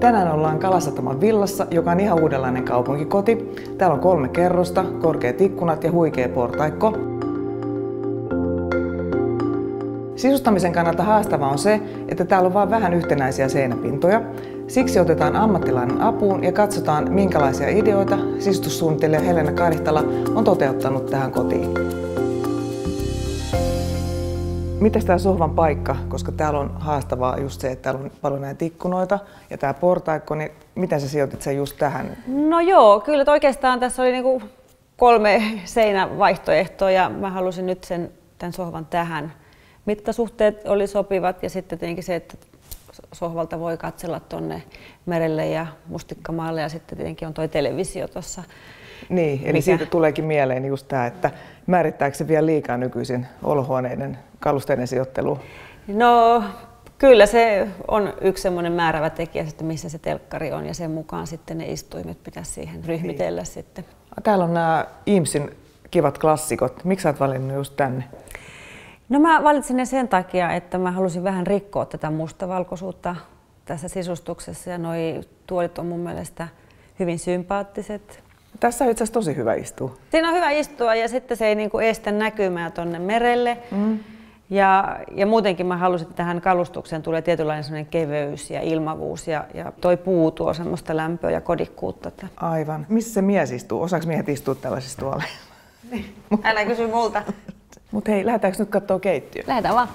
Tänään ollaan Kalasataman villassa, joka on ihan uudenlainen kaupunkikoti. Täällä on 3 kerrosta, korkeat ikkunat ja huikea portaikko. Sisustamisen kannalta haastavaa on se, että täällä on vain vähän yhtenäisiä seinäpintoja. Siksi otetaan ammattilainen apuun ja katsotaan, minkälaisia ideoita sisustussuunnittelija Helena Karihtala on toteuttanut tähän kotiin. Mites tää sohvan paikka, koska täällä on haastavaa just se, että täällä on paljon näitä ikkunoita ja tää portaikko, niin miten sä sijoitit sen just tähän? No joo, kyllä oikeastaan tässä oli niinku 3 seinävaihtoehtoa ja mä halusin nyt tämän sohvan tähän. Mittasuhteet oli sopivat ja sitten tietenkin se, että sohvalta voi katsella tuonne merelle ja Mustikkamaalle ja sitten tietenkin on toi televisio tuossa. Niin, eli siitä tuleekin mieleen just tämä, että määrittääkö se vielä liikaa nykyisin olohuoneiden kalusteiden sijoitteluun? No kyllä se on yksi semmoinen määräävä tekijä, että missä se telkkari on ja sen mukaan sitten ne istuimet pitäisi siihen ryhmitellä sitten. Täällä on nämä Eamesin kivat klassikot. Miksi sä oot valinnut just tänne? No mä valitsin ne sen takia, että mä halusin vähän rikkoa tätä mustavalkoisuutta tässä sisustuksessa ja noi tuolit on mun mielestä hyvin sympaattiset. Tässä on itse asiassa tosi hyvä istua. Siinä on hyvä istua ja sitten se ei niinku estä näkymää tonne merelle. Ja muutenkin mä halusin, että tähän kalustukseen tulee tietynlainen sellainen keveys ja ilmavuus ja toi puu tuo semmoista lämpöä ja kodikkuutta. Aivan. Missä se mies istuu? Osaako miehet istua tällaisissa tuoleissa? Älä kysy multa. Mut hei, lähdetäänkö nyt katsoa keittiö? Lähdetään vaan.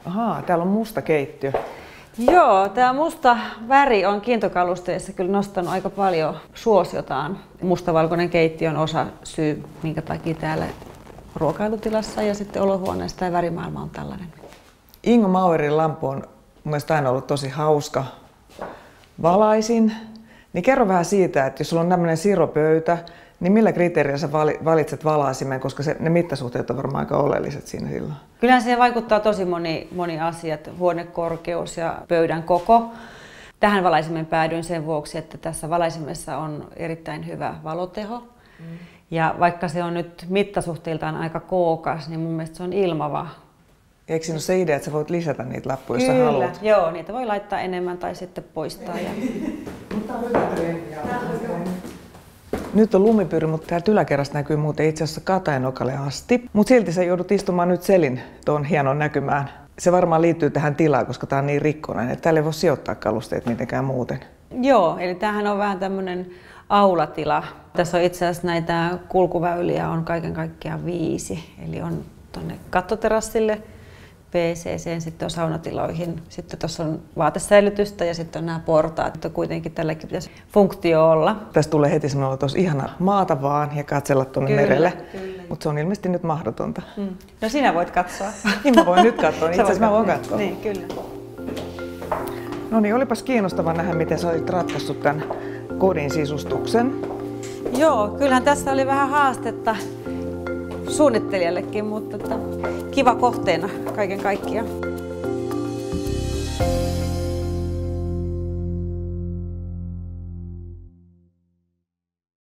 Ahaa, täällä on musta keittiö. Joo, tämä musta väri on kiintokalusteissa kyllä nostanut aika paljon suosiotaan. Mustavalkoinen keittiö on osa syy, minkä takia täällä ruokailutilassa ja sitten olohuoneessa tämä värimaailma on tällainen. Ingo Mauerin lampu on mun mielestä aina ollut tosi hauska. Valaisin. Niin kerro vähän siitä, että jos sulla on tämmöinen siropöytä, niin millä kriteerillä sä valitset valaisimen, koska ne mittasuhteet on varmaan aika oleelliset siinä silloin? Kyllähän siihen vaikuttaa tosi moni asia, huonekorkeus ja pöydän koko. Tähän valaisimen päädyin sen vuoksi, että tässä valaisimessa on erittäin hyvä valoteho. Ja vaikka se on nyt mittasuhteiltaan aika kookas, niin mun mielestä se on ilmava. Eikö siinä ole se idea, että sä voit lisätä niitä lappuja, jos sä haluat? Joo, niitä voi laittaa enemmän tai sitten poistaa. Nyt on lumipyry, mutta täältä yläkerrasta näkyy muuten itse asiassa Katainokalle asti. Mutta silti sä joudut istumaan nyt selin tuon hienon näkymään. Se varmaan liittyy tähän tilaan, koska tää on niin rikkonainen, että täällä ei voi sijoittaa kalusteet mitenkään muuten. Joo, eli tämähän on vähän tämmöinen aulatila. Tässä on itse asiassa näitä kulkuväyliä on kaiken kaikkiaan 5. Eli on tuonne kattoterassille, PC:seen, sitten on saunatiloihin, sitten tuossa on vaatesäilytystä ja sitten on nämä portaat, että kuitenkin tälläkin pitäisi funktio olla. Tästä tulee heti semmoinen tosi ihana maata vaan ja katsella tuonne merelle, mutta se on ilmeisesti nyt mahdotonta. No sinä voit katsoa. Niin mä voin nyt katsoa, niin itse asiassa mä voin katsoa. Niin, kyllä. No niin, olipas kiinnostavaa nähdä, miten sä olit ratkaissut tämän kodin sisustuksen. Joo, kyllähän tässä oli vähän haastetta suunnittelijallekin, mutta kiva kohteena kaiken kaikkiaan.